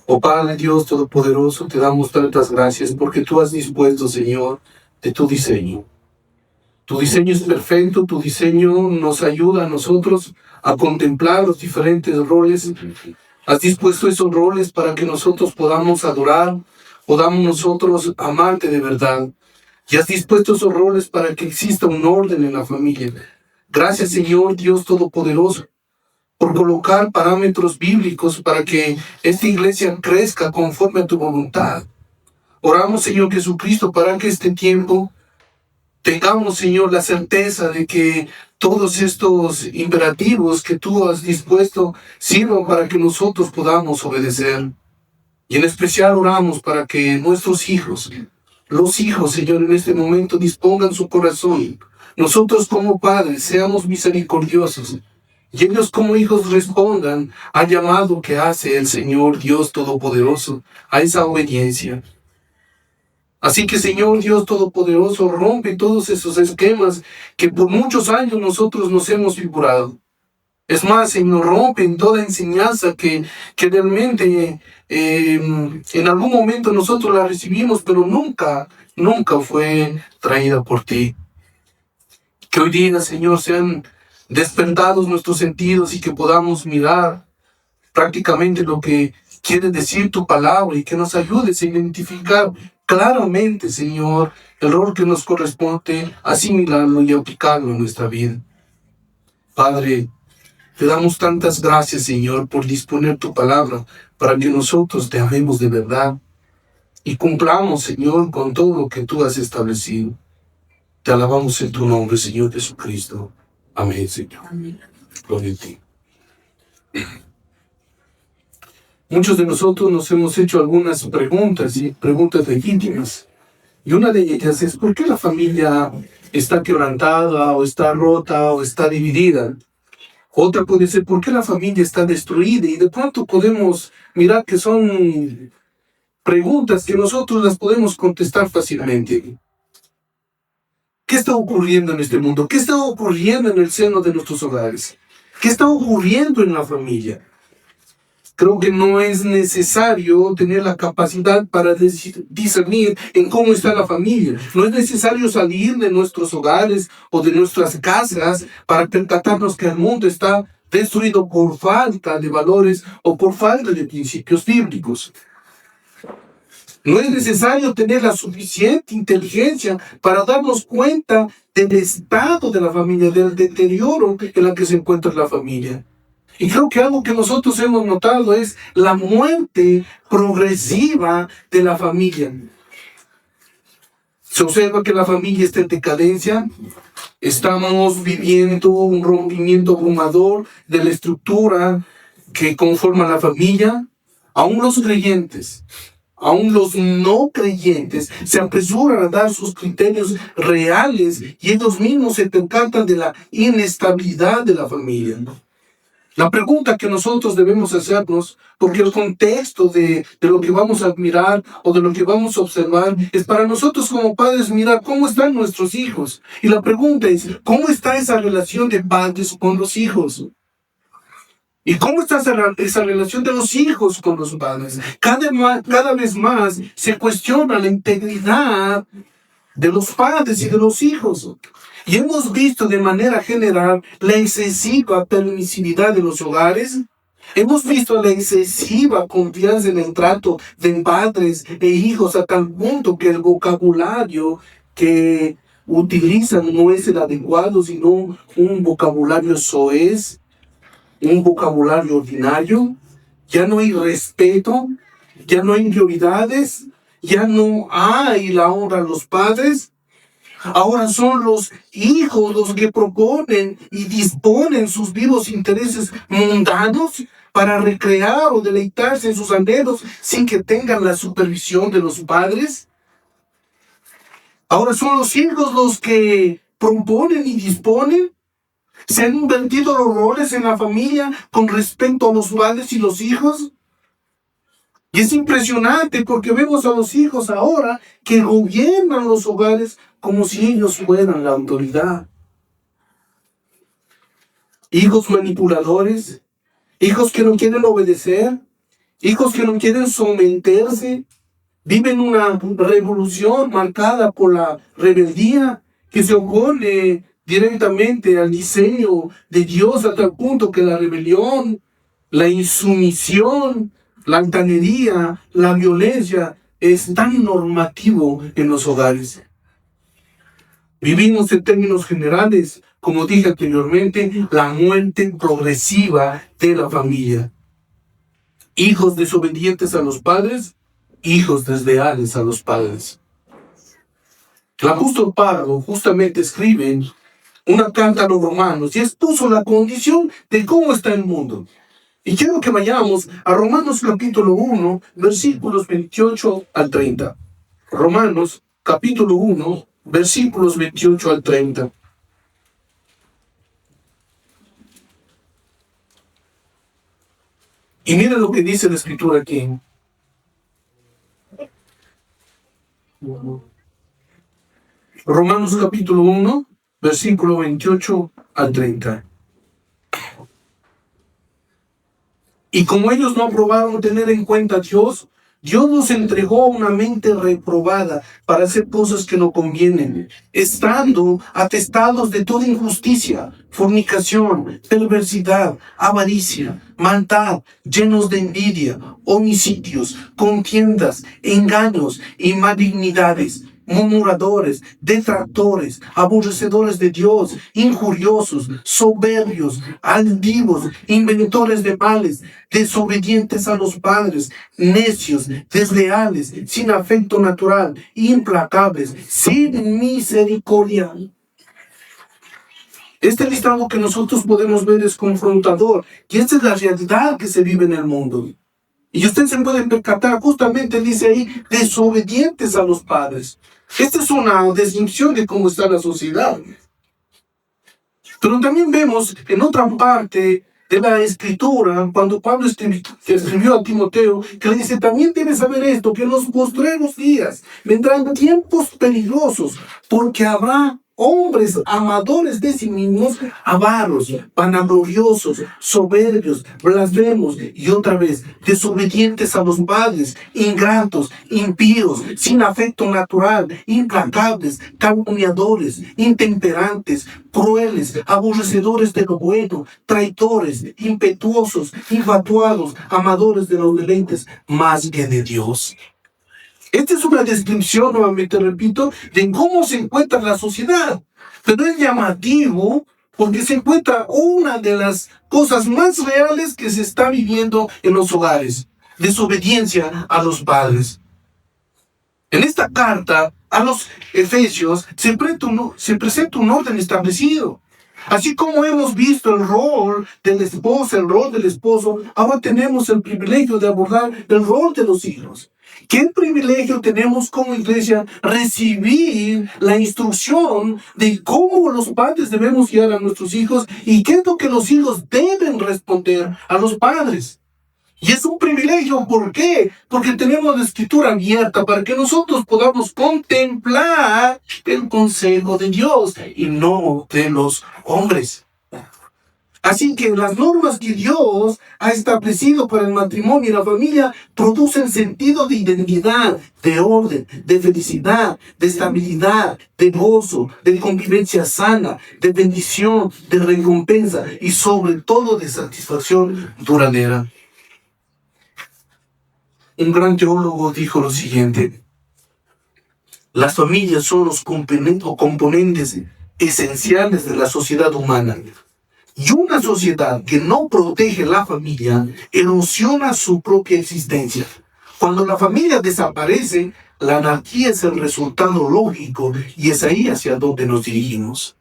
Oh Padre Dios Todopoderoso, te damos tantas gracias porque tú has dispuesto, Señor, de tu diseño. Tu diseño es perfecto, tu diseño nos ayuda a nosotros a contemplar los diferentes roles. Has dispuesto esos roles para que nosotros podamos adorar, podamos nosotros amarte de verdad. Y has dispuesto esos roles para que exista un orden en la familia. Gracias, Señor Dios Todopoderoso, por colocar parámetros bíblicos para que esta iglesia crezca conforme a tu voluntad. Oramos, Señor Jesucristo, para que este tiempo tengamos, Señor, la certeza de que todos estos imperativos que tú has dispuesto sirvan para que nosotros podamos obedecer. Y en especial oramos para que nuestros hijos, los hijos, Señor, en este momento dispongan su corazón. Nosotros como padres seamos misericordiosos. Y ellos como hijos respondan al llamado que hace el Señor Dios Todopoderoso a esa obediencia. Así que, Señor Dios Todopoderoso, rompe todos esos esquemas que por muchos años nosotros nos hemos figurado. Es más, Señor, rompen toda enseñanza que realmente en algún momento nosotros la recibimos, pero nunca fue traída por ti. Que hoy día, Señor, sean despertados nuestros sentidos y que podamos mirar prácticamente lo que quiere decir tu palabra y que nos ayudes a identificar claramente, Señor, el rol que nos corresponde, asimilarlo y aplicarlo en nuestra vida. Padre, te damos tantas gracias, Señor, por disponer tu palabra para que nosotros te amemos de verdad y cumplamos, Señor, con todo lo que tú has establecido. Te alabamos en tu nombre, Señor Jesucristo. Amén, Señor. Amén. Gloria a ti. Muchos de nosotros nos hemos hecho algunas preguntas y preguntas legítimas. Y una de ellas es, ¿por qué la familia está quebrantada o está rota o está dividida? Otra puede ser, ¿por qué la familia está destruida? Y de pronto podemos mirar que son preguntas que nosotros las podemos contestar fácilmente. ¿Qué está ocurriendo en este mundo? ¿Qué está ocurriendo en el seno de nuestros hogares? ¿Qué está ocurriendo en la familia? Creo que no es necesario tener la capacidad para discernir en cómo está la familia. No es necesario salir de nuestros hogares o de nuestras casas para percatarnos que el mundo está destruido por falta de valores o por falta de principios bíblicos. No es necesario tener la suficiente inteligencia para darnos cuenta del estado de la familia, del deterioro en la que se encuentra la familia. Y creo que algo que nosotros hemos notado es la muerte progresiva de la familia. Se observa que la familia está en decadencia. Estamos viviendo un rompimiento abrumador de la estructura que conforma la familia. Aún los creyentes, aún los no creyentes se apresuran a dar sus criterios reales y ellos mismos se percatan de la inestabilidad de la familia. La pregunta que nosotros debemos hacernos, porque el contexto de lo que vamos a admirar o de lo que vamos a observar, es para nosotros como padres mirar cómo están nuestros hijos. Y la pregunta es, ¿cómo está esa relación de padres con los hijos? ¿Y cómo está esa relación de los hijos con los padres? Cada vez más se cuestiona la integridad de los padres y de los hijos. Y hemos visto de manera general la excesiva permisividad de los hogares. Hemos visto la excesiva confianza en el trato de padres e hijos a tal punto que el vocabulario que utilizan no es el adecuado, sino un vocabulario soez, un vocabulario ordinario. Ya no hay respeto, ya no hay prioridades, ya no hay la honra a los padres. Ahora son los hijos los que proponen y disponen sus vivos intereses mundanos para recrear o deleitarse en sus anhelos sin que tengan la supervisión de los padres. Ahora son los hijos los que proponen y disponen. Se han invertido los roles en la familia con respecto a los padres y los hijos. Y es impresionante porque vemos a los hijos ahora que gobiernan los hogares como si ellos fueran la autoridad. Hijos manipuladores, hijos que no quieren obedecer, hijos que no quieren someterse, viven una revolución marcada por la rebeldía, que se opone directamente al diseño de Dios a tal punto que la rebelión, la insumisión, la altanería, la violencia es tan normativo en los hogares. Vivimos en términos generales, como dije anteriormente, la muerte progresiva de la familia. Hijos desobedientes a los padres, hijos desleales a los padres. El apóstol Pablo justamente escribe una carta a los romanos y expuso la condición de cómo está el mundo. Y quiero que vayamos a Romanos capítulo 1, versículos 28 al 30. Romanos capítulo 1, versículos 28 al 30. Y mira lo que dice la escritura aquí. Romanos capítulo 1, versículo 28 al 30. Y como ellos no aprobaron tener en cuenta a Dios, Dios nos entregó una mente reprobada para hacer cosas que no convienen, estando atestados de toda injusticia, fornicación, perversidad, avaricia, maldad, llenos de envidia, homicidios, contiendas, engaños y malignidades, murmuradores, detractores, aborrecedores de Dios, injuriosos, soberbios, altivos, inventores de males, desobedientes a los padres, necios, desleales, sin afecto natural, implacables, sin misericordia. Este listado que nosotros podemos ver es confrontador, y esta es la realidad que se vive en el mundo. Y ustedes se pueden percatar, justamente dice ahí, desobedientes a los padres. Esta es una descripción de cómo está la sociedad. Pero también vemos en otra parte de la escritura, cuando Pablo escribió a Timoteo, que le dice, también debes saber esto, que en los postreros días vendrán tiempos peligrosos, porque habrá hombres amadores de sí mismos, avaros, vanagloriosos, soberbios, blasfemos y otra vez desobedientes a los padres, ingratos, impíos, sin afecto natural, implacables, calumniadores, intemperantes, crueles, aborrecedores de lo bueno, traidores, impetuosos, infatuados, amadores de los deleites más que de Dios. Esta es una descripción, nuevamente repito, de cómo se encuentra la sociedad. Pero es llamativo porque se encuentra una de las cosas más reales que se está viviendo en los hogares. Desobediencia a los padres. En esta carta a los Efesios se presenta un orden establecido. Así como hemos visto el rol de la esposa, el rol del esposo, ahora tenemos el privilegio de abordar el rol de los hijos. ¿Qué privilegio tenemos como iglesia? Recibir la instrucción de cómo los padres debemos guiar a nuestros hijos y qué es lo que los hijos deben responder a los padres. Y es un privilegio, ¿por qué? Porque tenemos la escritura abierta para que nosotros podamos contemplar el consejo de Dios y no de los hombres. Así que las normas que Dios ha establecido para el matrimonio y la familia producen sentido de identidad, de orden, de felicidad, de estabilidad, de gozo, de convivencia sana, de bendición, de recompensa y sobre todo de satisfacción duradera. Un gran teólogo dijo lo siguiente: las familias son los componentes esenciales de la sociedad humana. Y una sociedad que no protege la familia erosiona su propia existencia. Cuando la familia desaparece, la anarquía es el resultado lógico y es ahí hacia donde nos dirigimos.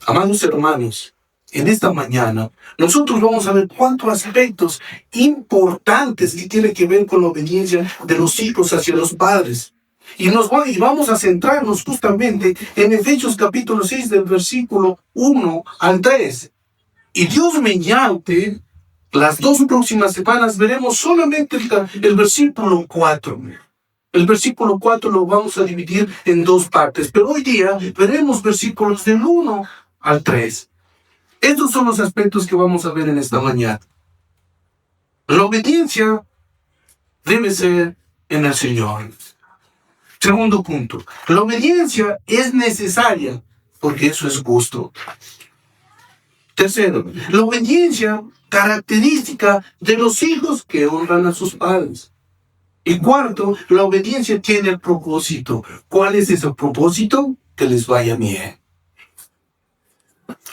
Amados hermanos, en esta mañana nosotros vamos a ver cuántos aspectos importantes que tienen que ver con la obediencia de los hijos hacia los padres. Y vamos a centrarnos justamente en Efesios capítulo 6 del versículo 1 al 3. Y Dios mediante, las dos próximas semanas veremos solamente el versículo 4. El versículo 4 lo vamos a dividir en dos partes, pero hoy día veremos versículos del 1 al 3. Estos son los aspectos que vamos a ver en esta mañana. La obediencia debe ser en el Señor. Segundo punto, la obediencia es necesaria porque eso es justo. Tercero, la obediencia característica de los hijos que honran a sus padres. Y cuarto, la obediencia tiene el propósito. ¿Cuál es ese propósito? Que les vaya bien.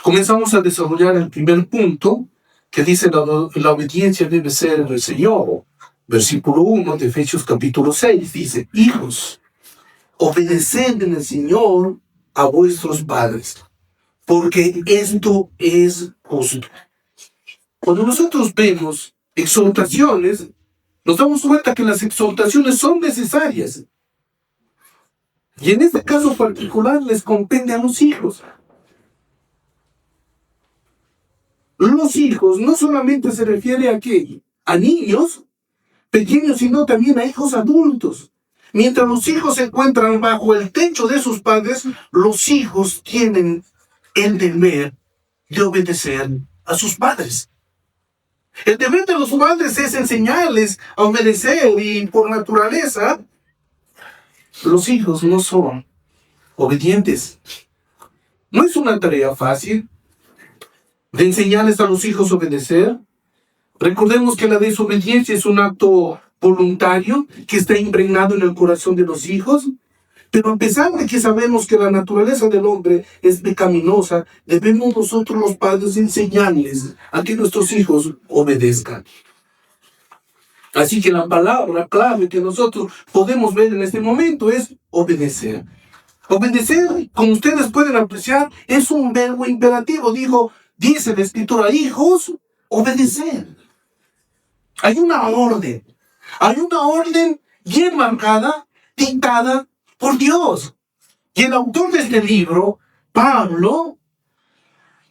Comenzamos a desarrollar el primer punto que dice la obediencia debe ser en el Señor. Versículo 1 de Efesios capítulo 6 dice, hijos, obedeced en el Señor a vuestros padres, porque esto es justo. Cuando nosotros vemos exhortaciones, nos damos cuenta que las exhortaciones son necesarias. Y en este caso particular les compete a los hijos. Los hijos no solamente se refiere a niños pequeños, sino también a hijos adultos. Mientras los hijos se encuentran bajo el techo de sus padres, los hijos tienen el deber de obedecer a sus padres. El deber de los padres es enseñarles a obedecer y por naturaleza los hijos no son obedientes. No es una tarea fácil de enseñarles a los hijos a obedecer. Recordemos que la desobediencia es un acto voluntario que está impregnado en el corazón de los hijos, pero a pesar de que sabemos que la naturaleza del hombre es pecaminosa, debemos nosotros los padres enseñarles a que nuestros hijos obedezcan. Así que la palabra clave que nosotros podemos ver en este momento es obedecer. Obedecer, como ustedes pueden apreciar, es un verbo imperativo. Dice la Escritura, hijos, obedecer. Hay una orden bien marcada, dictada por Dios. Y el autor de este libro, Pablo,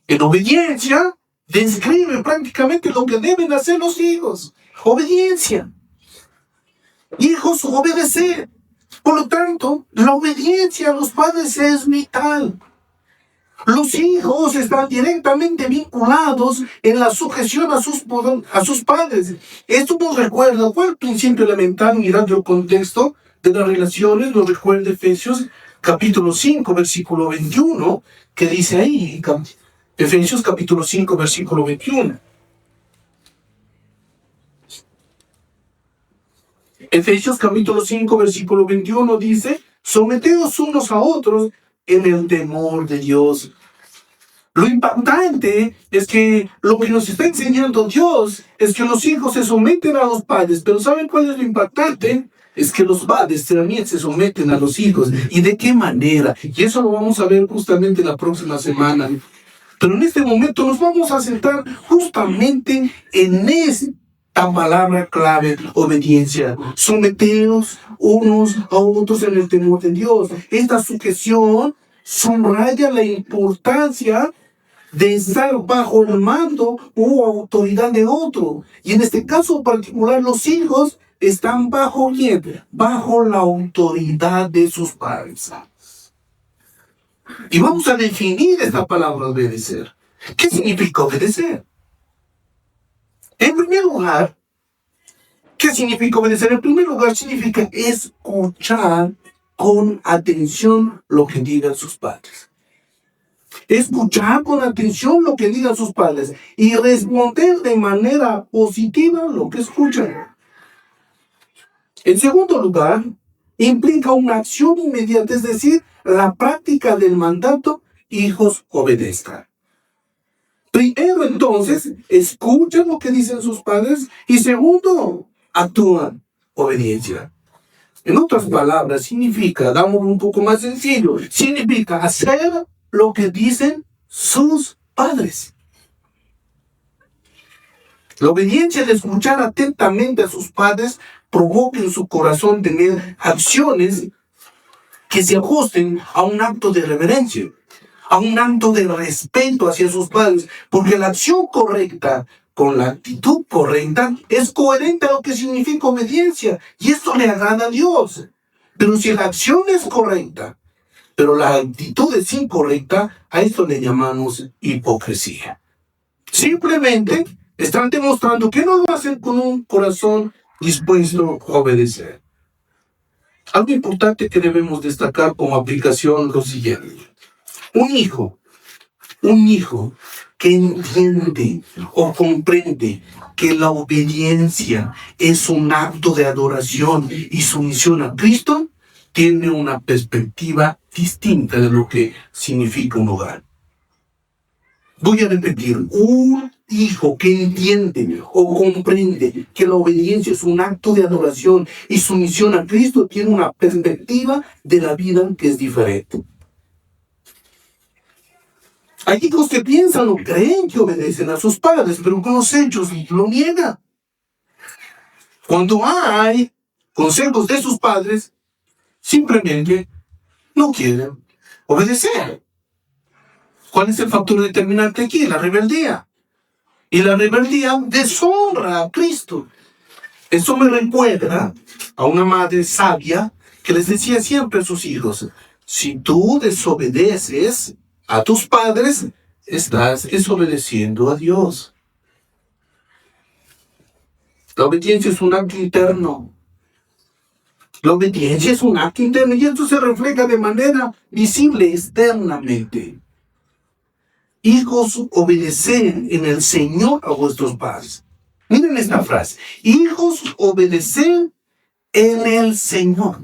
en obediencia, describe prácticamente lo que deben hacer los hijos. Obediencia. Hijos, obedecer. Por lo tanto, la obediencia a los padres es vital. Los hijos están directamente vinculados en la sujeción a sus padres. Esto nos recuerda cuál principio elemental, mirando el contexto de las relaciones, nos recuerda Efesios capítulo 5, versículo 21, que dice ahí, Efesios capítulo 5, versículo 21. Efesios capítulo 5, versículo 21 dice, someteos unos a otros en el temor de Dios. Lo impactante es que lo que nos está enseñando Dios es que los hijos se someten a los padres, pero ¿saben cuál es lo impactante? Es que los padres también se someten a los hijos. ¿Y de qué manera? Y eso lo vamos a ver justamente la próxima semana. Pero en este momento nos vamos a centrar justamente en esta palabra clave, obediencia. Someteos unos a otros en el temor de Dios. Esta sujeción subraya la importancia de estar bajo el mando o autoridad de otro. Y en este caso particular, los hijos están bajo ¿quién? Bajo la autoridad de sus padres. Y vamos a definir esta palabra obedecer. ¿Qué significa obedecer? En primer lugar, ¿qué significa obedecer? En primer lugar, significa escuchar con atención lo que digan sus padres. Escuchar con atención lo que digan sus padres y responder de manera positiva lo que escuchan. En segundo lugar, implica una acción inmediata, es decir, la práctica del mandato, hijos, obedezcan. Primero, entonces, escuchan lo que dicen sus padres y segundo, actúan, obediencia. En otras palabras, significa, damos un poco más sencillo, significa hacer lo que dicen sus padres. La obediencia de escuchar atentamente a sus padres provoca en su corazón tener acciones que se ajusten a un acto de reverencia, a un acto de respeto hacia sus padres, porque la acción correcta con la actitud correcta es coherente a lo que significa obediencia, y esto le agrada a Dios. Pero si la acción es correcta, pero la actitud es incorrecta, a esto le llamamos hipocresía. Simplemente Están demostrando que no lo hacen con un corazón dispuesto a obedecer. Algo importante que debemos destacar como aplicación lo siguiente. Un hijo que entiende o comprende que la obediencia es un acto de adoración y sumisión a Cristo, tiene una perspectiva distinta de lo que significa un hogar. Voy a repetir, un hijo que entiende o comprende que la obediencia es un acto de adoración y sumisión a Cristo tiene una perspectiva de la vida que es diferente. Hay hijos que piensan o creen que obedecen a sus padres, pero con los hechos lo niegan. Cuando hay consejos de sus padres, simplemente no quieren obedecer. ¿Cuál es el factor determinante aquí? La rebeldía. Y la rebeldía deshonra a Cristo. Eso me recuerda a una madre sabia que les decía siempre a sus hijos, si tú desobedeces a tus padres, estás desobedeciendo a Dios. La obediencia es un acto interno. La obediencia es un acto interno y esto se refleja de manera visible externamente. Hijos, obedeced en el Señor a vuestros padres. Miren esta frase. Hijos, obedeced en el Señor.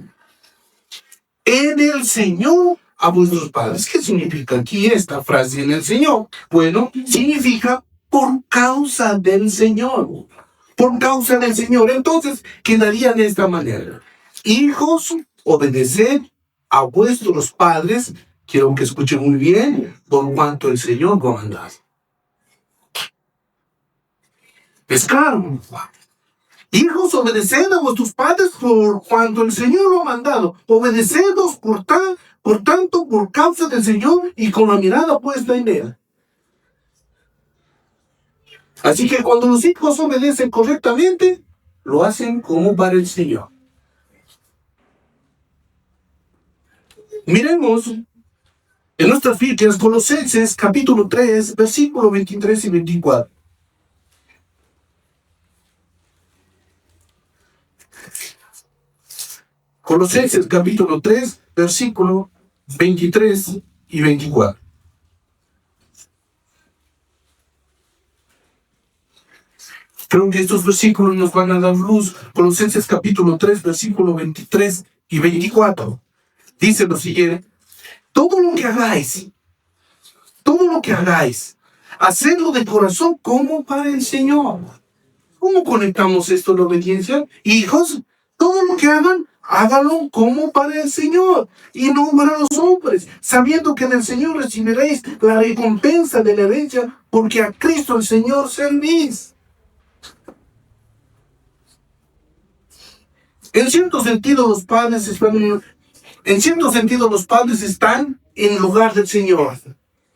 En el Señor a vuestros padres. ¿Qué significa aquí esta frase en el Señor? Bueno, significa por causa del Señor. Por causa del Señor. Entonces, quedaría de esta manera. Hijos, obedeced a vuestros padres. Quiero que escuchen muy bien, por cuanto el Señor lo ha mandado. Es claro. Hijos, obedeced a vuestros padres por cuanto el Señor lo ha mandado. Obedecedlos por tanto, por causa del Señor y con la mirada puesta en Él. Así que cuando los hijos obedecen correctamente, lo hacen como para el Señor. Miremos en nuestras Biblias, Colosenses capítulo 3, versículos 23 y 24. Colosenses capítulo 3, versículos 23 y 24. Creo que estos versículos nos van a dar luz. Colosenses capítulo 3, versículos 23 y 24. Dice lo siguiente. Todo lo que hagáis, hacedlo de corazón como para el Señor. ¿Cómo conectamos esto a la obediencia? Hijos, todo lo que hagan, háganlo como para el Señor y no para los hombres, sabiendo que en el Señor recibiréis la recompensa de la herencia, porque a Cristo el Señor servís. En cierto sentido, los padres están en lugar del Señor.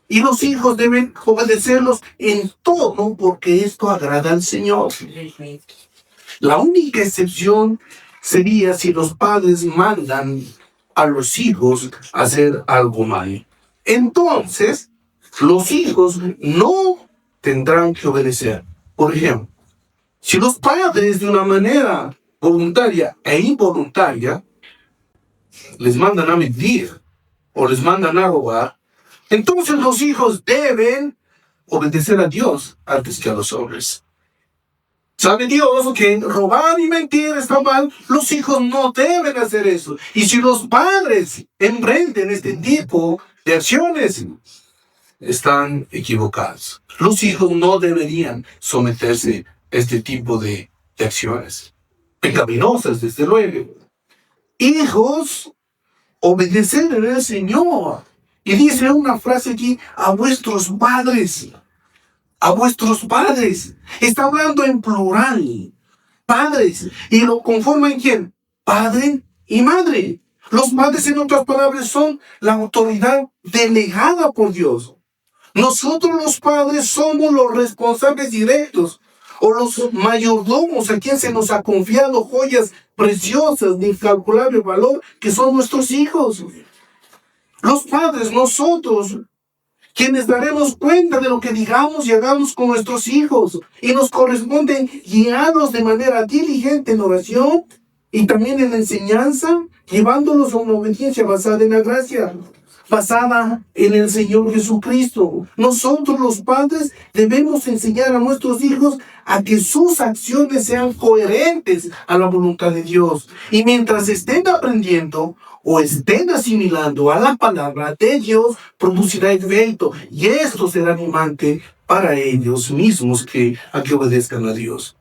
Y los hijos deben obedecerlos en todo, porque esto agrada al Señor. La única excepción sería si los padres mandan a los hijos a hacer algo mal. Entonces, los hijos no tendrán que obedecer. Por ejemplo, si los padres de una manera voluntaria e involuntaria les mandan a mentir o les mandan a robar, entonces los hijos deben obedecer a Dios antes que a los hombres. ¿Sabe Dios que robar y mentir está mal? Los hijos no deben hacer eso. Y si los padres emprenden este tipo de acciones, están equivocados. Los hijos no deberían someterse a este tipo de acciones pecaminosas, desde luego. Hijos, obedeced al Señor. Y dice una frase aquí, a vuestros padres. A vuestros padres. Está hablando en plural. Padres. ¿Y lo conforman quién? Padre y madre. Los padres, en otras palabras, son la autoridad delegada por Dios. Nosotros los padres somos los responsables directos o los mayordomos a quien se nos ha confiado joyas preciosas de incalculable valor que son nuestros hijos. Los padres, nosotros, quienes daremos cuenta de lo que digamos y hagamos con nuestros hijos, y nos corresponde guiarlos de manera diligente en oración y también en la enseñanza, llevándolos a una obediencia basada en la gracia, basada en el Señor Jesucristo. Nosotros los padres debemos enseñar a nuestros hijos a que sus acciones sean coherentes a la voluntad de Dios. Y mientras estén aprendiendo o estén asimilando a la palabra de Dios, producirá efecto. Y esto será animante para ellos mismos a que obedezcan a Dios.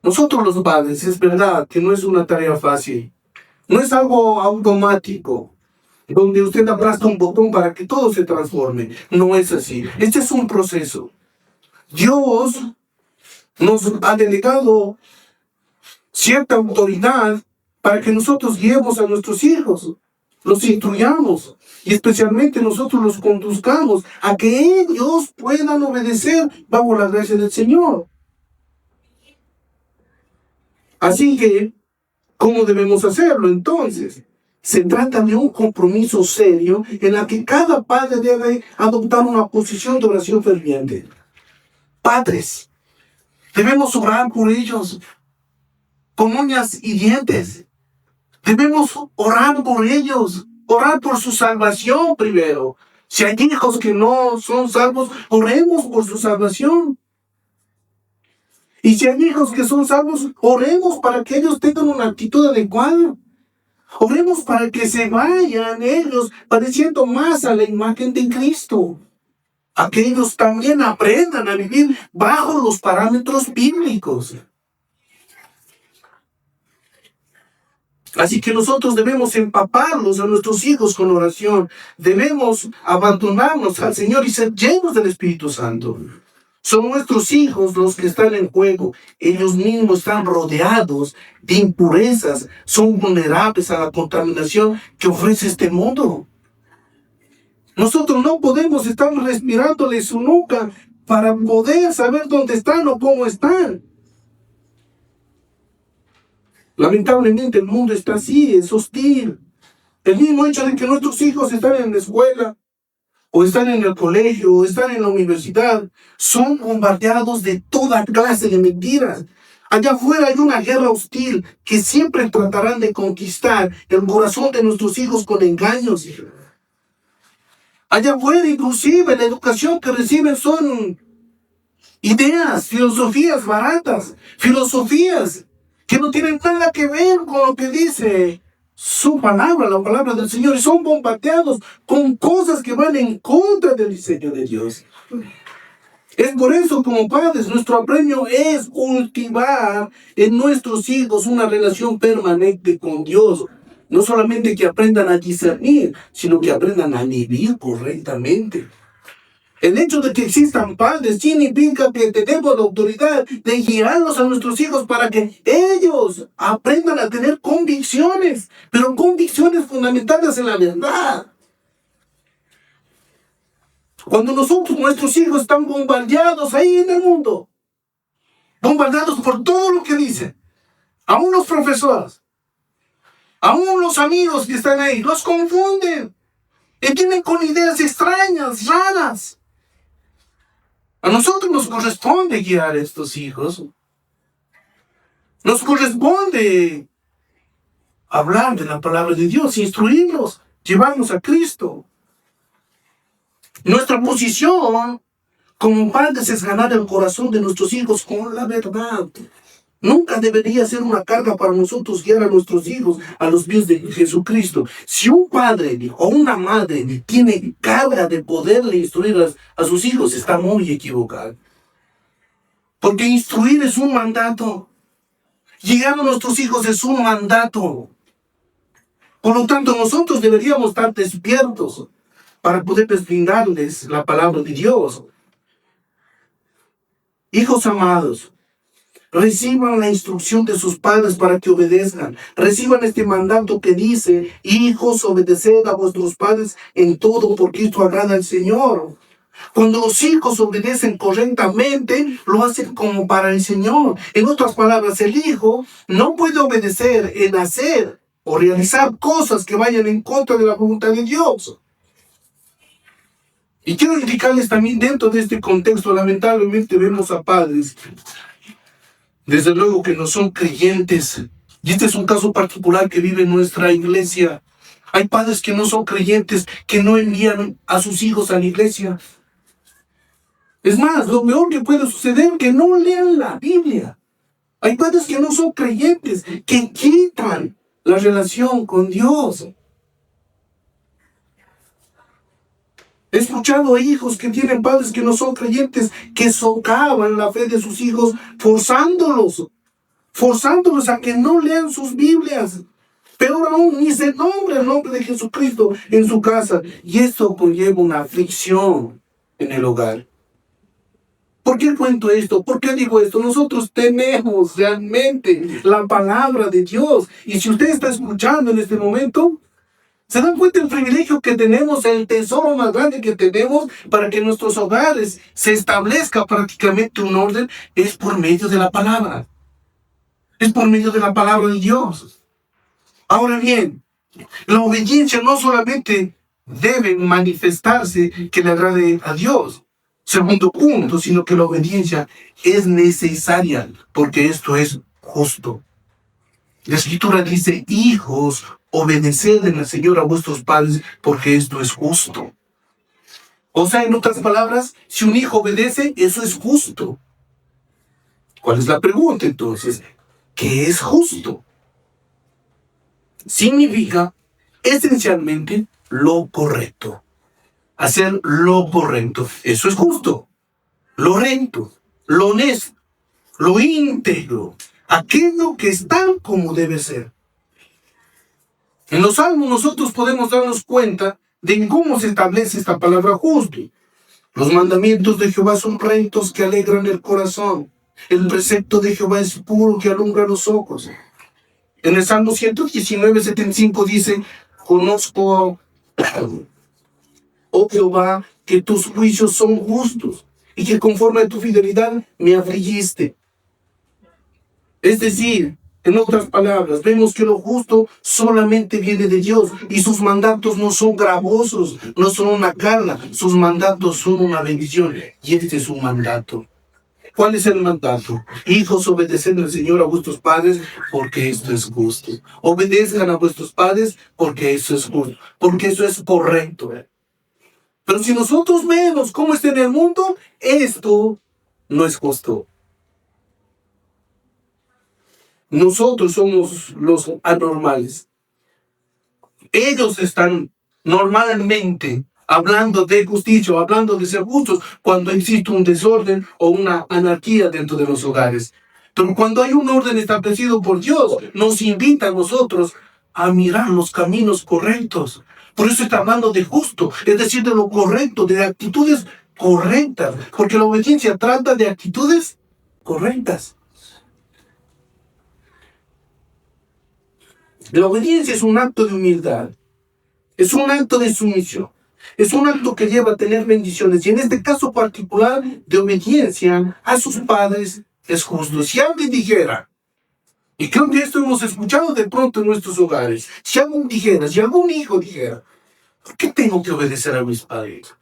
Nosotros los padres, es verdad que no es una tarea fácil. No es algo automático, donde usted aplasta un botón para que todo se transforme. No es así. Este es un proceso. Dios nos ha delegado cierta autoridad para que nosotros guiemos a nuestros hijos, los instruyamos y especialmente nosotros los conduzcamos a que ellos puedan obedecer bajo la gracia del Señor. Así que, ¿cómo debemos hacerlo entonces? Se trata de un compromiso serio en la que cada padre debe adoptar una posición de oración ferviente. Padres, debemos orar por ellos con uñas y dientes. Debemos orar por ellos, orar por su salvación primero. Si hay hijos que no son salvos, oremos por su salvación. Y si hay hijos que son salvos, oremos para que ellos tengan una actitud adecuada. Oremos para que se vayan ellos pareciendo más a la imagen de Cristo. A que ellos también aprendan a vivir bajo los parámetros bíblicos. Así que nosotros debemos empaparlos a nuestros hijos con oración. Debemos abandonarnos al Señor y ser llenos del Espíritu Santo. Son nuestros hijos los que están en juego. Ellos mismos están rodeados de impurezas. Son vulnerables a la contaminación que ofrece este mundo. Nosotros no podemos estar respirándole su nuca para poder saber dónde están o cómo están. Lamentablemente el mundo está así, es hostil. El mismo hecho de que nuestros hijos están en la escuela, o están en el colegio, o están en la universidad, son bombardeados de toda clase de mentiras. Allá afuera hay una guerra hostil que siempre tratarán de conquistar el corazón de nuestros hijos con engaños. Allá afuera, inclusive, la educación que reciben son ideas, filosofías baratas, filosofías que no tienen nada que ver con lo que dice su palabra, la palabra del Señor, y son bombardeados con cosas que van en contra del diseño de Dios. Es por eso, como padres, nuestro apremio es cultivar en nuestros hijos una relación permanente con Dios. No solamente que aprendan a discernir, sino que aprendan a vivir correctamente. El hecho de que existan padres significa que tenemos la autoridad de guiarlos a nuestros hijos para que ellos aprendan a tener convicciones, pero convicciones fundamentadas en la verdad. Cuando nuestros hijos están bombardeados ahí en el mundo, bombardeados por todo lo que dicen, aún los profesores, aún los amigos que están ahí, los confunden y vienen con ideas extrañas, raras. A nosotros nos corresponde guiar a estos hijos. Nos corresponde hablar de la palabra de Dios, instruirlos, llevarnos a Cristo. Nuestra posición como padres es ganar el corazón de nuestros hijos con la verdad. Nunca debería ser una carga para nosotros guiar a nuestros hijos a los pies de Jesucristo. Si un padre o una madre tiene carga de poderle instruir a sus hijos, está muy equivocado. Porque instruir es un mandato. Guiar a nuestros hijos es un mandato. Por lo tanto, nosotros deberíamos estar despiertos para poder brindarles la palabra de Dios. Hijos amados, reciban la instrucción de sus padres para que obedezcan. Reciban este mandato que dice: hijos, obedeced a vuestros padres en todo, porque esto agrada al Señor. Cuando los hijos obedecen correctamente, lo hacen como para el Señor. En otras palabras, el hijo no puede obedecer en hacer o realizar cosas que vayan en contra de la voluntad de Dios. Y quiero indicarles también dentro de este contexto, lamentablemente vemos a padres, desde luego que no son creyentes. Y este es un caso particular que vive nuestra iglesia. Hay padres que no son creyentes, que no envían a sus hijos a la iglesia. Es más, lo peor que puede suceder es que no lean la Biblia. Hay padres que no son creyentes, que quitan la relación con Dios. He escuchado a hijos que tienen padres que no son creyentes, que socavan la fe de sus hijos, forzándolos a que no lean sus Biblias. Peor aún, ni se nombra el nombre de Jesucristo en su casa. Y esto conlleva una aflicción en el hogar. ¿Por qué cuento esto? ¿Por qué digo esto? Nosotros tenemos realmente la palabra de Dios. Y si usted está escuchando en este momento, ¿se dan cuenta del privilegio que tenemos, el tesoro más grande que tenemos para que en nuestros hogares se establezca prácticamente un orden? Es por medio de la palabra. Es por medio de la palabra de Dios. Ahora bien, la obediencia no solamente debe manifestarse que le agrade a Dios, segundo punto, sino que la obediencia es necesaria porque esto es justo. La Escritura dice: hijos, obedeced en el Señor a vuestros padres porque esto es justo. O sea, en otras palabras, si un hijo obedece, eso es justo. ¿Cuál es la pregunta entonces? ¿Qué es justo? Significa esencialmente lo correcto. Hacer lo correcto. Eso es justo. Lo recto, lo honesto, lo íntegro. Aquello que está como debe ser. En los Salmos nosotros podemos darnos cuenta de cómo se establece esta palabra justo. Los mandamientos de Jehová son rectos que alegran el corazón. El precepto de Jehová es puro que alumbra los ojos. En el Salmo 119:75 dice: conozco, oh Jehová, que tus juicios son justos y que conforme a tu fidelidad me afligiste. Es decir, en otras palabras, vemos que lo justo solamente viene de Dios y sus mandatos no son gravosos, no son una carga, sus mandatos son una bendición. Y este es un mandato. ¿Cuál es el mandato? Hijos, obedeced al Señor a vuestros padres porque esto es justo. Obedezcan a vuestros padres porque eso es justo, porque eso es correcto. Pero si nosotros vemos cómo está en el mundo, esto no es justo. Nosotros somos los anormales. Ellos están normalmente hablando de justicia o hablando de ser justos cuando existe un desorden o una anarquía dentro de los hogares. Pero cuando hay un orden establecido por Dios, nos invita a nosotros a mirar los caminos correctos. Por eso está hablando de justo, es decir, de lo correcto, de actitudes correctas, porque la obediencia trata de actitudes correctas. La obediencia es un acto de humildad, es un acto de sumisión, es un acto que lleva a tener bendiciones. Y en este caso particular de obediencia a sus padres es justo. Si alguien dijera, y creo que esto hemos escuchado de pronto en nuestros hogares, si algún hijo dijera, ¿por qué tengo que obedecer a mis padres?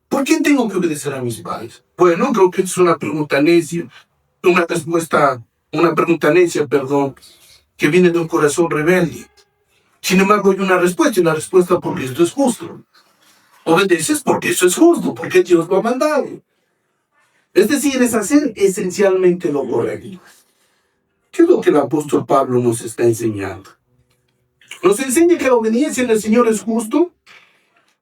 ¿Por qué tengo que obedecer a mis padres? Bueno, creo que es una pregunta necia, una pregunta necia, que viene de un corazón rebelde. Sin embargo, hay una respuesta porque esto es justo. Obedeces porque eso es justo, porque Dios lo ha mandado. Es decir, es hacer esencialmente lo correcto. ¿Qué es lo que el apóstol Pablo nos está enseñando? Nos enseña que la obediencia en el Señor es justo.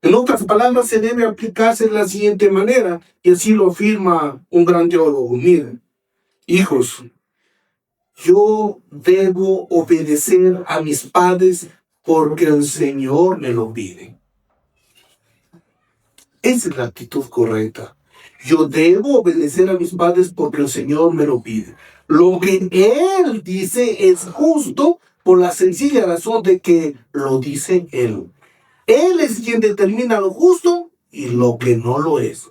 En otras palabras, se debe aplicarse de la siguiente manera, y así lo afirma un gran teólogo. Miren, hijos, yo debo obedecer a mis padres porque el Señor me lo pide. Esa es la actitud correcta. Yo debo obedecer a mis padres porque el Señor me lo pide. Lo que Él dice es justo por la sencilla razón de que lo dice Él. Él es quien determina lo justo y lo que no lo es.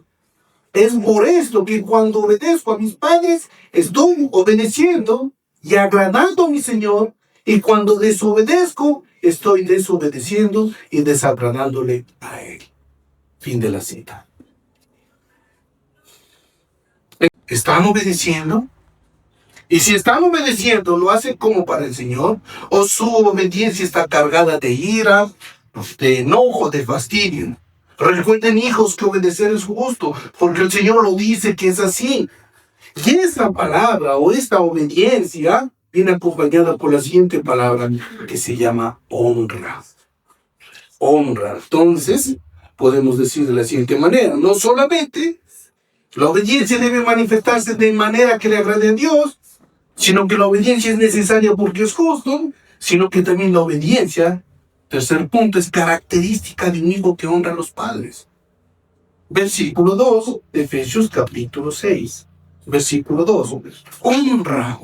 Es por esto que cuando obedezco a mis padres, estoy obedeciendo y agradando a mi Señor. Y cuando desobedezco, estoy desobedeciendo y desagradándole a Él. Fin de la cita. ¿Están obedeciendo? Y si están obedeciendo, ¿lo hacen como para el Señor? ¿O su obediencia está cargada de ira, de enojo, de fastidio? Recuerden, hijos, que obedecer es justo, porque el Señor lo dice que es así. Y esta palabra o esta obediencia viene acompañada por la siguiente palabra que se llama honra. Honra. Entonces, podemos decir de la siguiente manera: no solamente la obediencia debe manifestarse de manera que le agrade a Dios, sino que la obediencia es necesaria porque es justo, sino que también la obediencia, tercer punto, es característica de un hijo que honra a los padres. Versículo 2 de Efesios capítulo 6. Versículo 2. Honra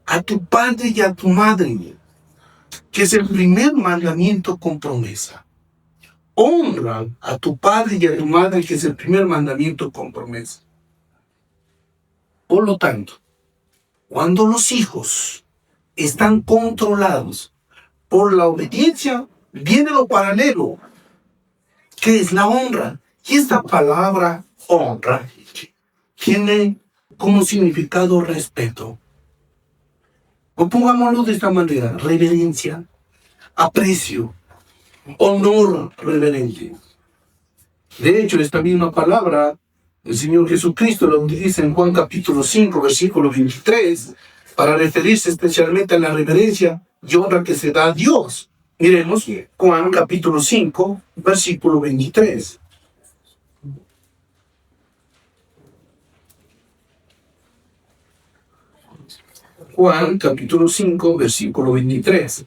a tu padre y a tu madre, que es el primer mandamiento con promesa. Honra a tu padre y a tu madre, que es el primer mandamiento con promesa. Por lo tanto, cuando los hijos están controlados por la obediencia, viene lo paralelo, que es la honra. Y esta palabra honra tiene como significado respeto. O pongámoslo de esta manera: reverencia, aprecio, honor reverente. De hecho, esta misma palabra el Señor Jesucristo la utiliza en Juan capítulo 5, versículo 23, para referirse especialmente a la reverencia y honra que se da a Dios. Miremos Juan capítulo 5, versículo 23. Juan capítulo 5, versículo 23.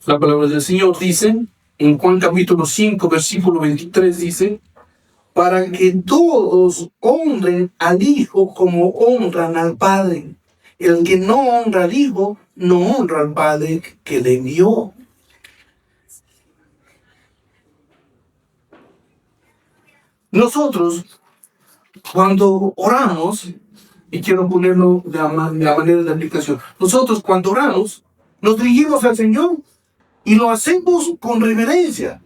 La palabra del Señor dice, en Juan capítulo 5, versículo 23, dice: para que todos honren al Hijo como honran al Padre. El que no honra al Hijo, no honra al Padre que le envió. Nosotros, cuando oramos, y quiero ponerlo de la manera de aplicación, nosotros cuando oramos, nos dirigimos al Señor y lo hacemos con reverencia.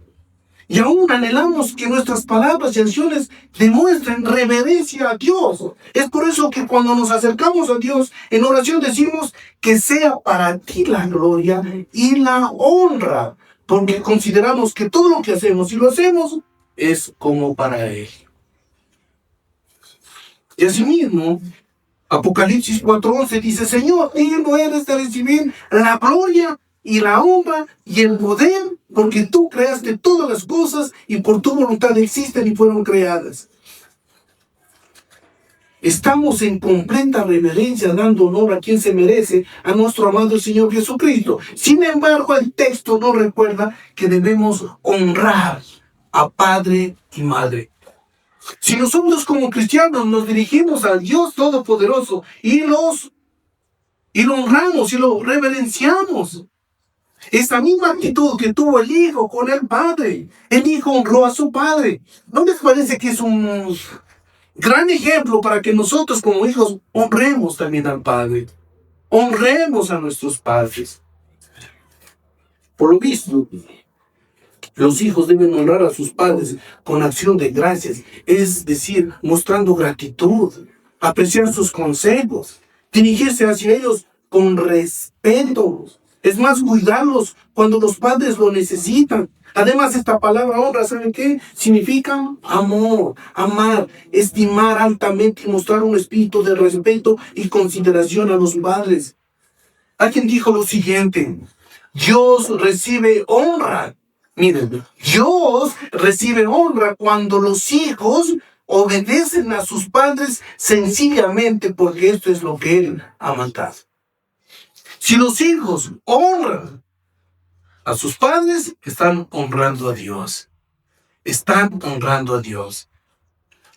Y aún anhelamos que nuestras palabras y acciones demuestren reverencia a Dios. Es por eso que cuando nos acercamos a Dios en oración decimos: que sea para ti la gloria y la honra. Porque consideramos que todo lo que hacemos, si lo hacemos, es como para Él. Y asimismo, Apocalipsis 4:11 dice: Señor, digno eres de recibir la gloria y la honra y el poder, porque tú creaste todas las cosas y por tu voluntad existen y fueron creadas. Estamos en completa reverencia, dando honor a quien se merece, a nuestro amado Señor Jesucristo. Sin embargo, el texto nos recuerda que debemos honrar a padre y madre. Si nosotros como cristianos nos dirigimos al Dios Todopoderoso y lo honramos y lo reverenciamos, esta misma actitud que tuvo el Hijo con el Padre. El Hijo honró a su Padre. ¿No les parece que es un gran ejemplo para que nosotros como hijos honremos también al Padre? Honremos a nuestros padres. Por lo visto, los hijos deben honrar a sus padres con acción de gracias, es decir, mostrando gratitud, apreciar sus consejos, dirigirse hacia ellos con respeto. Es más, cuidarlos cuando los padres lo necesitan. Además, esta palabra honra, ¿saben qué? Significa amor, amar, estimar altamente y mostrar un espíritu de respeto y consideración a los padres. Alguien dijo lo siguiente: Dios recibe honra. Miren, Dios recibe honra cuando los hijos obedecen a sus padres sencillamente porque esto es lo que Él ha mandado. Si los hijos honran a sus padres, están honrando a Dios. Están honrando a Dios.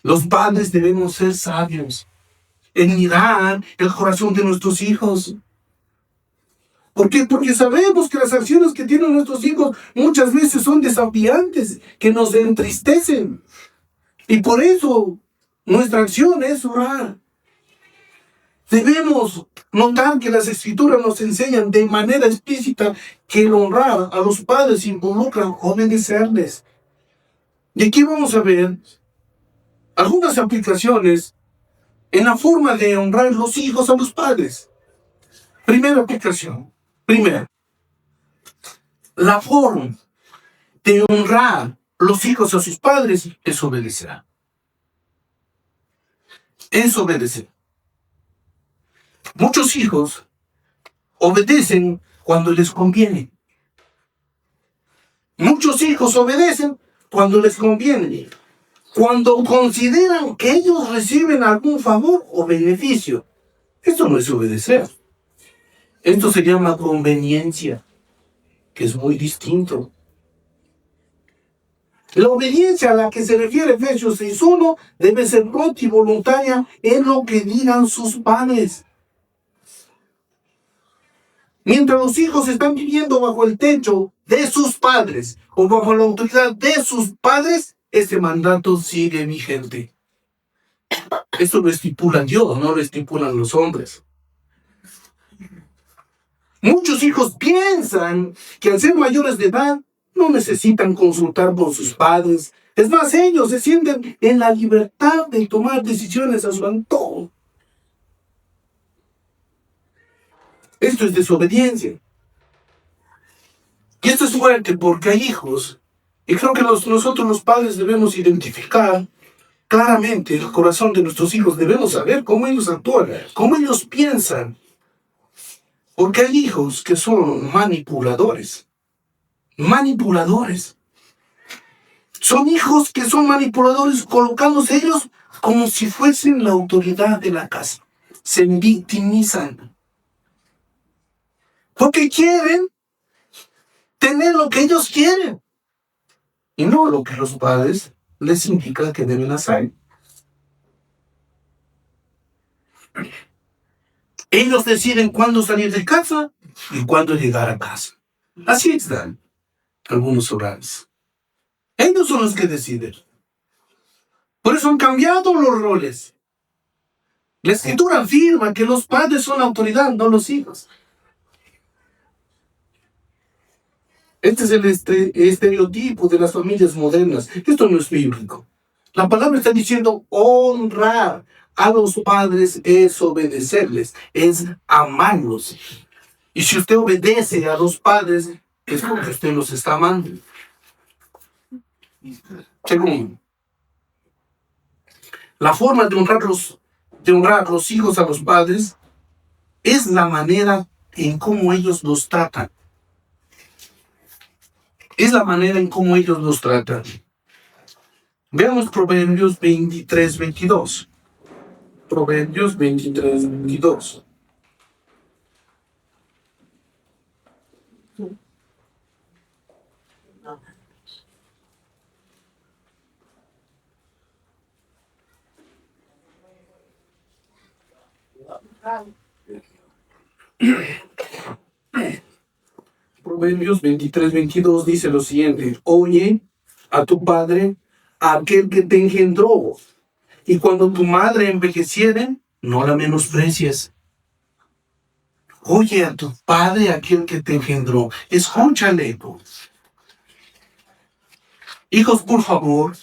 Los padres debemos ser sabios en mirar el corazón de nuestros hijos. ¿Por qué? Porque sabemos que las acciones que tienen nuestros hijos muchas veces son desafiantes, que nos entristecen. Y por eso nuestra acción es orar. Debemos notar que las escrituras nos enseñan de manera explícita que el honrar a los padres involucra obedecerles. Y aquí vamos a ver algunas aplicaciones en la forma de honrar los hijos a los padres. Primera aplicación. Primero, la forma de honrar los hijos a sus padres es obedecer. Es obedecer. Muchos hijos obedecen cuando les conviene. Muchos hijos obedecen cuando les conviene. Cuando consideran que ellos reciben algún favor o beneficio. Esto no es obedecer. Esto se llama conveniencia, que es muy distinto. La obediencia a la que se refiere Efesios 6:1 debe ser pronta y voluntaria en lo que digan sus padres. Mientras los hijos están viviendo bajo el techo de sus padres o bajo la autoridad de sus padres, este mandato sigue vigente. Esto lo estipula Dios, no lo estipulan los hombres. Muchos hijos piensan que al ser mayores de edad no necesitan consultar con sus padres. Es más, ellos se sienten en la libertad de tomar decisiones a su antojo. Esto es desobediencia. Y esto es fuerte porque hay hijos, y creo que nosotros los padres debemos identificar claramente el corazón de nuestros hijos. Debemos saber cómo ellos actúan, cómo ellos piensan. Porque hay hijos que son manipuladores. Manipuladores. Son hijos que son manipuladores, colocándose ellos como si fuesen la autoridad de la casa. Se victimizan. Porque quieren tener lo que ellos quieren. Y no lo que los padres les indican que deben hacer. Ellos deciden cuándo salir de casa y cuándo llegar a casa. Así están algunos hogares. Ellos son los que deciden. Por eso han cambiado los roles. La Escritura afirma que los padres son la autoridad, no los hijos. Este es el estereotipo de las familias modernas. Esto no es bíblico. La palabra está diciendo honrar a los padres es obedecerles, es amarlos. Y si usted obedece a los padres, es porque usted los está amando. Segundo, la forma de honrar los hijos a los padres es la manera en cómo ellos los tratan. Es la manera en cómo ellos los tratan. Veamos Proverbios 23:22. Proverbios 23:22. Proverbios 23:22 dice lo siguiente: oye a tu padre, a aquel que te engendró, y cuando tu madre envejeciere, no la menosprecies. Oye a tu padre, a aquel que te engendró. Escúchale. Hijos, por favor,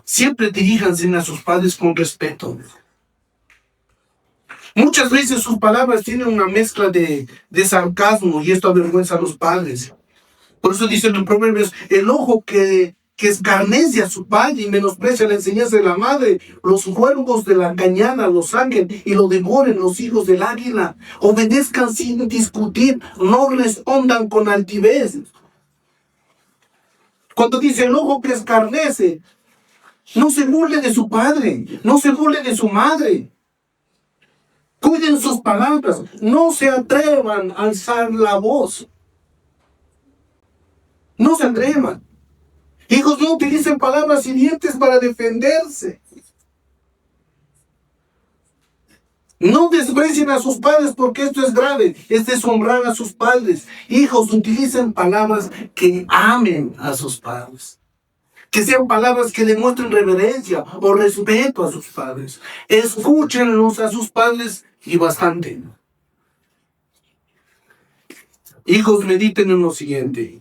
siempre diríjanse a sus padres con respeto. Muchas veces sus palabras tienen una mezcla de sarcasmo y esto avergüenza a los padres. Por eso dice en los Proverbios: el ojo que escarnece a su padre y menosprecia la enseñanza de la madre, los cuervos de la cañana los saquen y lo devoren los hijos del águila. Obedezcan sin discutir, no respondan con altivez. Cuando dice el ojo que escarnece, no se burle de su padre, no se burle de su madre. Cuiden sus palabras, no se atrevan a alzar la voz. No se atrevan. Hijos, no utilicen palabras hirientes para defenderse. No desprecien a sus padres porque esto es grave, es deshonrar a sus padres. Hijos, utilicen palabras que amen a sus padres. Que sean palabras que demuestren reverencia o respeto a sus padres. Escúchenlos a sus padres y bastante. Hijos, mediten en lo siguiente.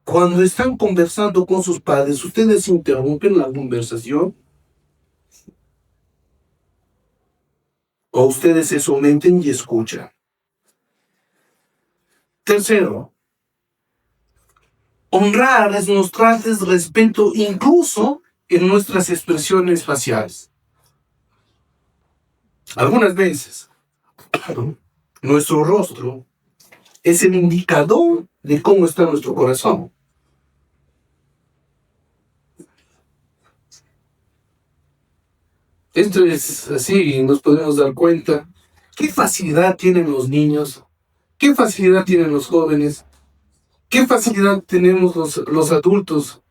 Cuando están conversando con sus padres, ¿ustedes interrumpen la conversación? ¿O ustedes se someten y escuchan? Tercero, honrar es mostrarles respeto incluso en nuestras expresiones faciales. Algunas veces, nuestro rostro es el indicador de cómo está nuestro corazón. Esto es así, nos podemos dar cuenta qué facilidad tienen los niños, qué facilidad tienen los jóvenes, qué facilidad tenemos los adultos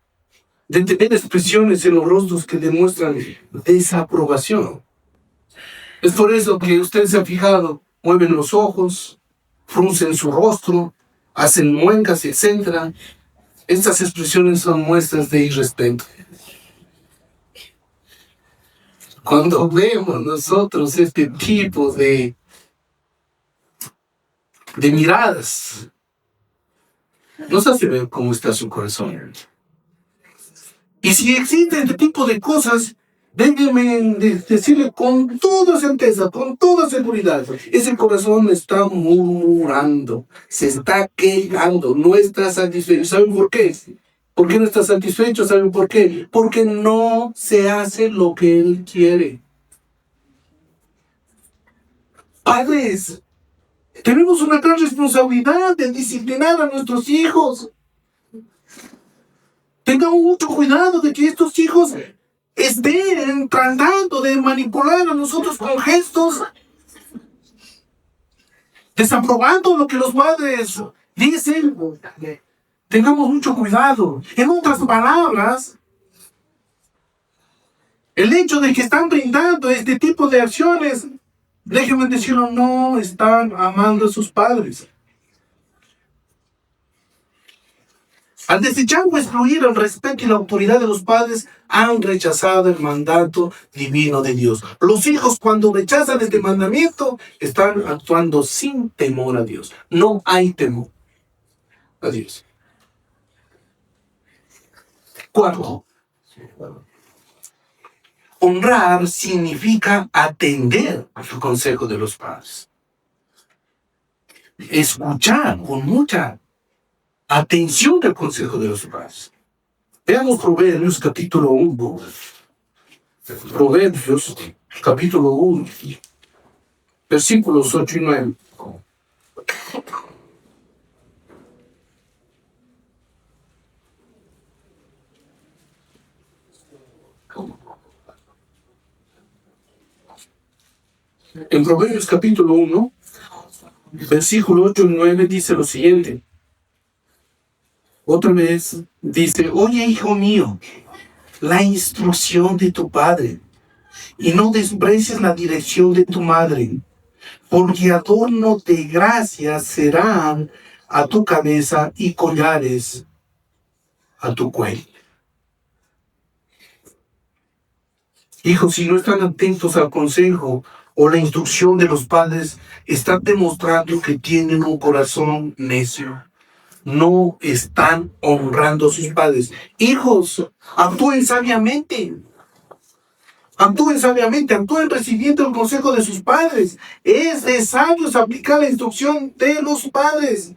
de tener expresiones en los rostros que demuestran desaprobación. Es por eso que usted se ha fijado, mueven los ojos, fruncen su rostro, hacen muecas, etc. Estas expresiones son muestras de irrespeto. Cuando vemos nosotros este tipo de miradas, nos hace ver cómo está su corazón. Y si existe este tipo de cosas, déjenme decirle con toda certeza, con toda seguridad, ese corazón está murmurando, se está quejando, no está satisfecho. ¿Saben por qué? ¿Por qué no está satisfecho? ¿Saben por qué? Porque no se hace lo que él quiere. Padres, tenemos una gran responsabilidad de disciplinar a nuestros hijos. Tengamos mucho cuidado de que estos hijos estén tratando de manipular a nosotros con gestos, desaprobando lo que los padres dicen. Tengamos mucho cuidado. En otras palabras, el hecho de que están brindando este tipo de acciones, déjenme decirlo, no están amando a sus padres. Al desechar o excluir el respeto y la autoridad de los padres, han rechazado el mandato divino de Dios. Los hijos, cuando rechazan este mandamiento, están actuando sin temor a Dios. No hay temor a Dios. Cuarto, honrar significa atender al consejo de los padres. Escuchar con mucha atención del consejo de los padres. Veamos Proverbios capítulo 1. Proverbios capítulo 1, versículos 8 y 9. En Proverbios capítulo 1, versículo 8 y 9 dice lo siguiente. Otra vez dice, oye, hijo mío, la instrucción de tu padre, y no desprecies la dirección de tu madre, porque adorno de gracia serán a tu cabeza y collares a tu cuello. Hijos, si no están atentos al consejo o la instrucción de los padres, están demostrando que tienen un corazón necio. No están honrando a sus padres. Hijos, actúen sabiamente. Actúen sabiamente, actúen recibiendo el consejo de sus padres. Es de sabios aplicar la instrucción de los padres.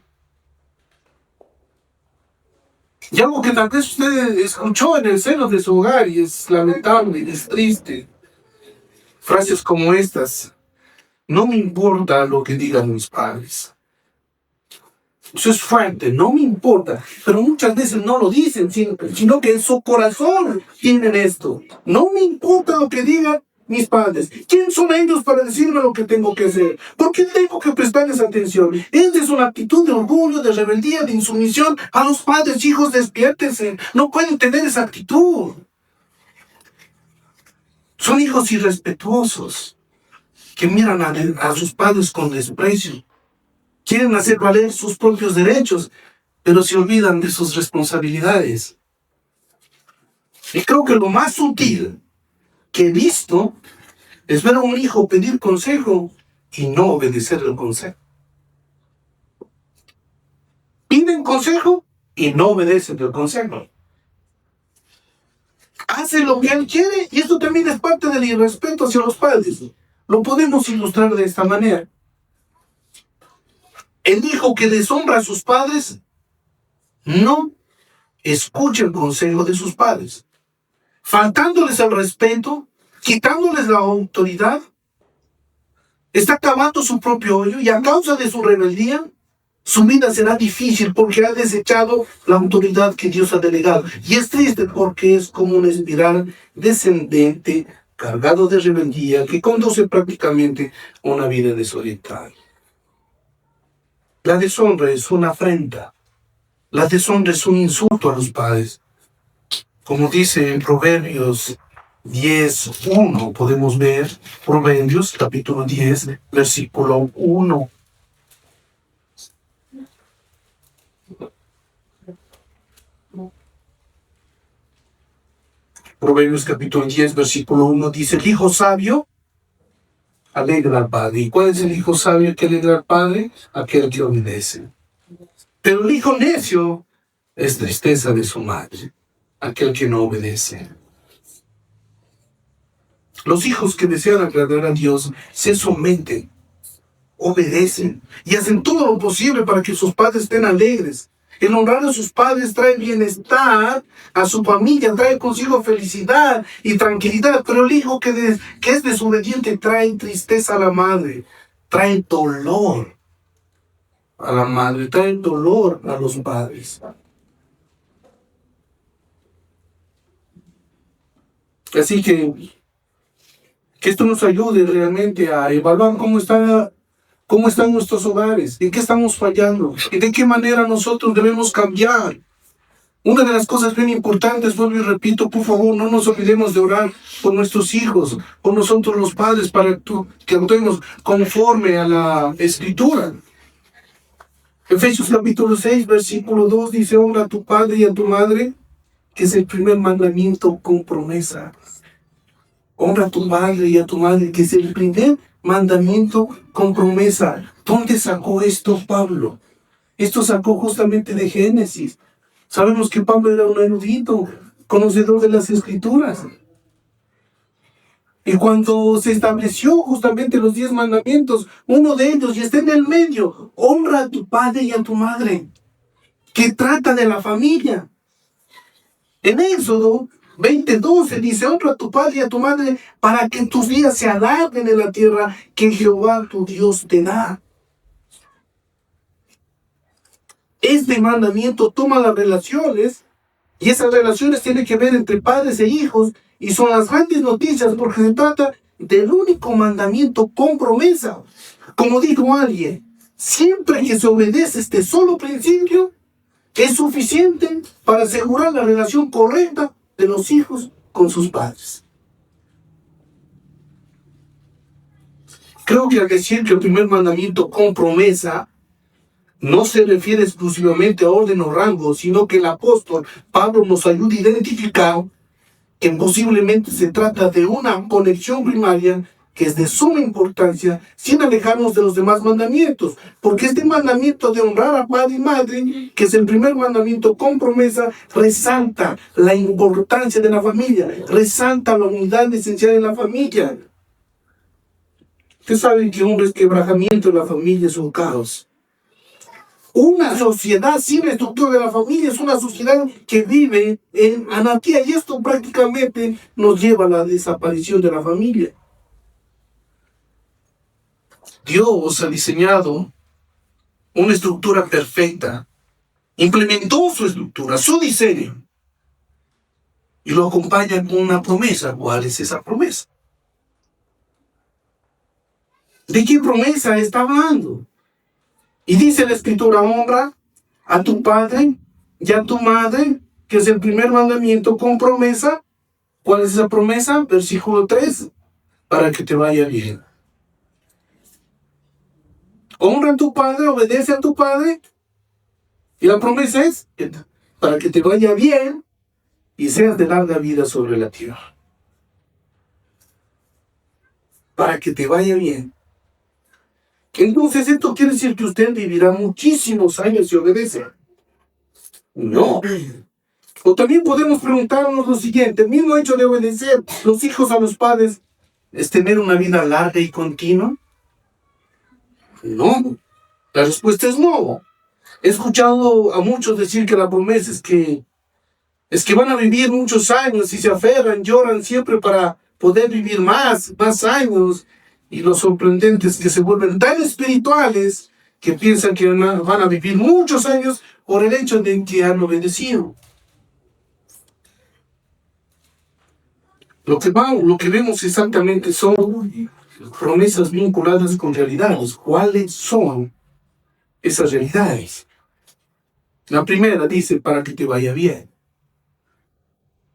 Y algo que tal vez usted escuchó en el seno de su hogar y es lamentable y es triste. Frases como estas. No me importa lo que digan mis padres. Eso es fuerte, no me importa. Pero muchas veces no lo dicen, sino que en su corazón tienen esto. No me importa lo que digan mis padres. ¿Quién son ellos para decirme lo que tengo que hacer? ¿Por qué tengo que prestarles atención? Esta es una actitud de orgullo, de rebeldía, de insumisión a los padres. Hijos, despiértense. No pueden tener esa actitud. Son hijos irrespetuosos que miran a sus padres con desprecio. Quieren hacer valer sus propios derechos, pero se olvidan de sus responsabilidades. Y creo que lo más sutil que he visto es ver a un hijo pedir consejo y no obedecer el consejo. Piden consejo y no obedecen el consejo. Hace lo que él quiere y esto también es parte del irrespeto hacia los padres. Lo podemos ilustrar de esta manera. El hijo que deshonra a sus padres no escucha el consejo de sus padres, faltándoles el respeto, quitándoles la autoridad, está cavando su propio hoyo y a causa de su rebeldía, su vida será difícil porque ha desechado la autoridad que Dios ha delegado. Y es triste porque es como una espiral descendente, cargado de rebeldía, que conduce prácticamente a una vida desorientada. La deshonra es una afrenta. La deshonra es un insulto a los padres. Como dice en Proverbios 10:1, podemos ver Proverbios capítulo 10, versículo 1. Proverbios capítulo 10, versículo 1 dice: el hijo sabio alegra al padre. ¿Y cuál es el hijo sabio que alegra al padre? Aquel que obedece. Pero el hijo necio es tristeza de su madre, aquel que no obedece. Los hijos que desean agradar a Dios se someten, obedecen y hacen todo lo posible para que sus padres estén alegres. El honrar a sus padres trae bienestar a su familia, trae consigo felicidad y tranquilidad, pero el hijo que es desobediente trae tristeza a la madre, trae dolor a la madre, trae dolor a los padres. Así que esto nos ayude realmente a evaluar cómo están nuestros hogares, en qué estamos fallando y de qué manera nosotros debemos cambiar. Una de las cosas bien importantes, vuelvo y repito, por favor, no nos olvidemos de orar por nuestros hijos, por nosotros los padres, para que actuemos conforme a la Escritura. Efesios capítulo 6, versículo 2 dice: honra a tu padre y a tu madre, que es el primer mandamiento con promesa. Honra a tu padre y a tu madre, que es el primer mandamiento con promesa. ¿Dónde sacó esto Pablo? Esto sacó justamente de Génesis. Sabemos que Pablo era un erudito, conocedor de las Escrituras. Y cuando se estableció justamente los 10 mandamientos, uno de ellos, y está en el medio: honra a tu padre y a tu madre, que trata de la familia. En Éxodo 20:12 dice: honra a tu padre y a tu madre para que tus días se alarguen en la tierra que Jehová tu Dios te da. Este mandamiento toma las relaciones, y esas relaciones tienen que ver entre padres e hijos, y son las grandes noticias porque se trata del único mandamiento con promesa. Como dijo alguien, siempre que se obedece este solo principio, es suficiente para asegurar la relación correcta de los hijos con sus padres. Creo que al decir que el primer mandamiento con promesa no se refiere exclusivamente a orden o rango, sino que el apóstol Pablo nos ayuda a identificar que posiblemente se trata de una conexión primaria que es de suma importancia, sin alejarnos de los demás mandamientos, porque este mandamiento de honrar a padre y madre, que es el primer mandamiento con promesa, resalta la importancia de la familia, resalta la unidad esencial en la familia. Ustedes saben que un resquebrajamiento en la familia es un caos. Una sociedad sin estructura de la familia es una sociedad que vive en anarquía, y esto prácticamente nos lleva a la desaparición de la familia. Dios ha diseñado una estructura perfecta, implementó su estructura, su diseño, y lo acompaña con una promesa. ¿Cuál es esa promesa? ¿De qué promesa está hablando? Y dice la Escritura: honra a tu padre y a tu madre, que es el primer mandamiento con promesa. ¿Cuál es esa promesa? Versículo 3, para que te vaya bien. Honra a tu padre, obedece a tu padre, y la promesa es para que te vaya bien y seas de larga vida sobre la tierra. Para que te vaya bien Entonces, ¿esto quiere decir que usted vivirá muchísimos años si obedece? No. O también podemos preguntarnos lo siguiente: el mismo hecho de obedecer los hijos a los padres es tener una vida larga y continua. No. La respuesta es no. He escuchado a muchos decir que la promesa es que van a vivir muchos años y se aferran, lloran siempre para poder vivir más años. Y lo sorprendente es que se vuelven tan espirituales que piensan que van a vivir muchos años por el hecho de que han obedecido. Lo que vemos exactamente son promesas vinculadas con realidades. ¿Cuáles son esas realidades? La primera dice: para que te vaya bien.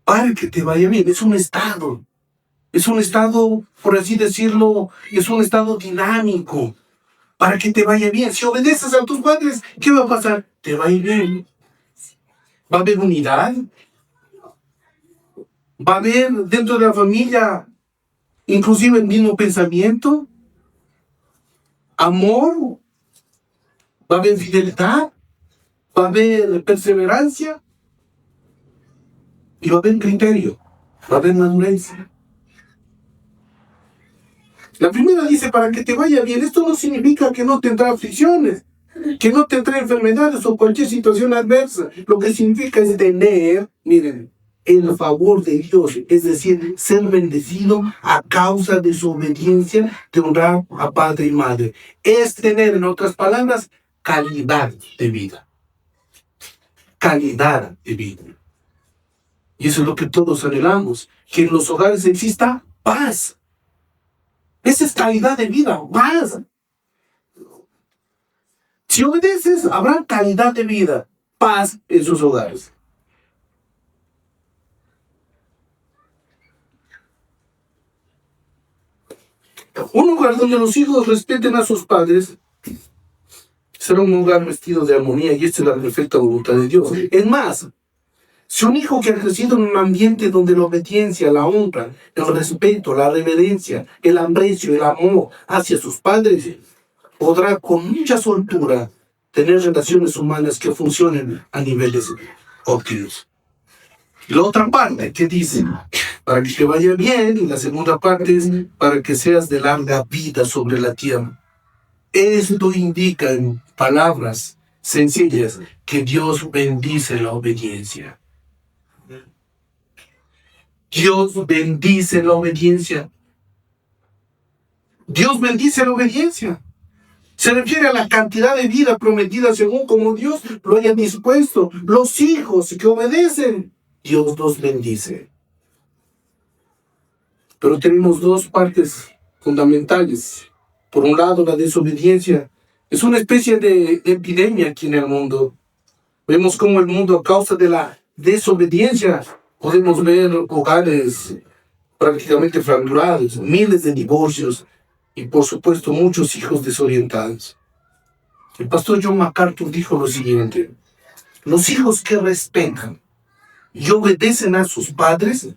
Para que te vaya bien. Es un estado. Es un estado, por así decirlo, es un estado dinámico. Para que te vaya bien. Si obedeces a tus padres, ¿qué va a pasar? Te va a ir bien. Va a haber unidad. Va a haber dentro de la familia inclusive el mismo pensamiento. Amor. Va a haber fidelidad. Va a haber perseverancia. Y va a haber criterio. Va a haber madurez. La primera dice: para que te vaya bien. Esto no significa que no tendrá aflicciones, que no tendrá enfermedades o cualquier situación adversa. Lo que significa es tener, miren, el favor de Dios, es decir, ser bendecido a causa de su obediencia, de honrar a padre y madre. Es tener, en otras palabras, calidad de vida. Calidad de vida. Y eso es lo que todos anhelamos, que en los hogares exista paz. Esa es calidad de vida, paz. Si obedeces, habrá calidad de vida, paz en sus hogares. Un hogar donde los hijos respeten a sus padres será un hogar vestido de armonía, y esta es la perfecta voluntad de Dios. Es más, si un hijo que ha crecido en un ambiente donde la obediencia, la honra, el respeto, la reverencia, el aprecio, el amor hacia sus padres, podrá con mucha soltura tener relaciones humanas que funcionen a niveles óptimos. Y la otra parte que dice: para que te vaya bien, y la segunda parte es: para que seas de larga vida sobre la tierra. Esto indica en palabras sencillas que Dios bendice la obediencia. Dios bendice la obediencia. Dios bendice la obediencia. Se refiere a la cantidad de vida prometida según como Dios lo haya dispuesto. Los hijos que obedecen, Dios los bendice. Pero tenemos dos partes fundamentales. Por un lado, la desobediencia es una especie de epidemia aquí en el mundo. Vemos cómo el mundo, a causa de la desobediencia, podemos ver hogares prácticamente fracturados, miles de divorcios y, por supuesto, muchos hijos desorientados. El pastor John MacArthur dijo lo siguiente: los hijos que respetan y obedecen a sus padres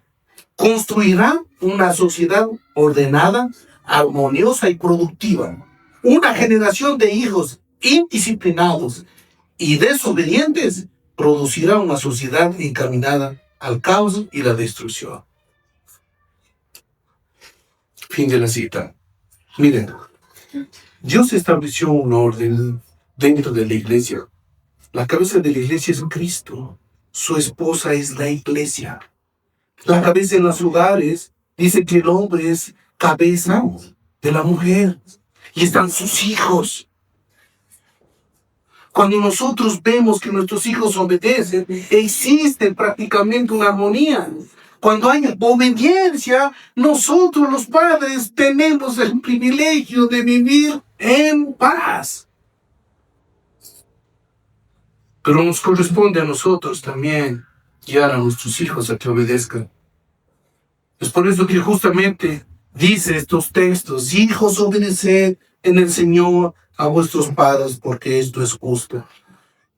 construirán una sociedad ordenada, armoniosa y productiva. Una generación de hijos indisciplinados y desobedientes producirá una sociedad encaminada al caos y la destrucción. Fin de la cita. Miren, Dios estableció un orden dentro de la iglesia. La cabeza de la iglesia es Cristo. Su esposa es la iglesia. La cabeza en los hogares dice que el hombre es cabeza de la mujer. Y están sus hijos. Cuando nosotros vemos que nuestros hijos obedecen, existe prácticamente una armonía. Cuando hay obediencia, nosotros los padres tenemos el privilegio de vivir en paz. Pero nos corresponde a nosotros también guiar a nuestros hijos a que obedezcan. Es por eso que justamente dice estos textos: hijos, obedeced en el Señor a vuestros padres, porque esto es justo.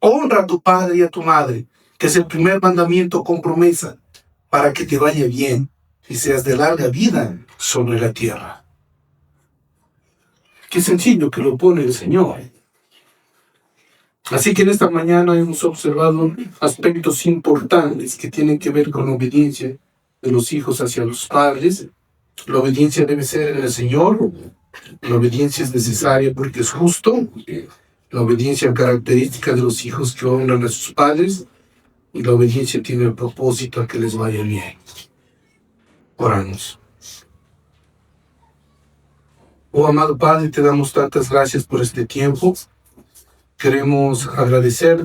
Honra a tu padre y a tu madre, que es el primer mandamiento con promesa, para que te vaya bien y seas de larga vida sobre la tierra. Qué sencillo que lo pone el Señor. Así que en esta mañana hemos observado aspectos importantes que tienen que ver con la obediencia de los hijos hacia los padres. La obediencia debe ser en el Señor. La obediencia es necesaria porque es justo. La obediencia es característica de los hijos que honran a sus padres. Y la obediencia tiene el propósito a que les vaya bien. Oramos. Oh amado Padre, te damos tantas gracias por este tiempo. Queremos agradecer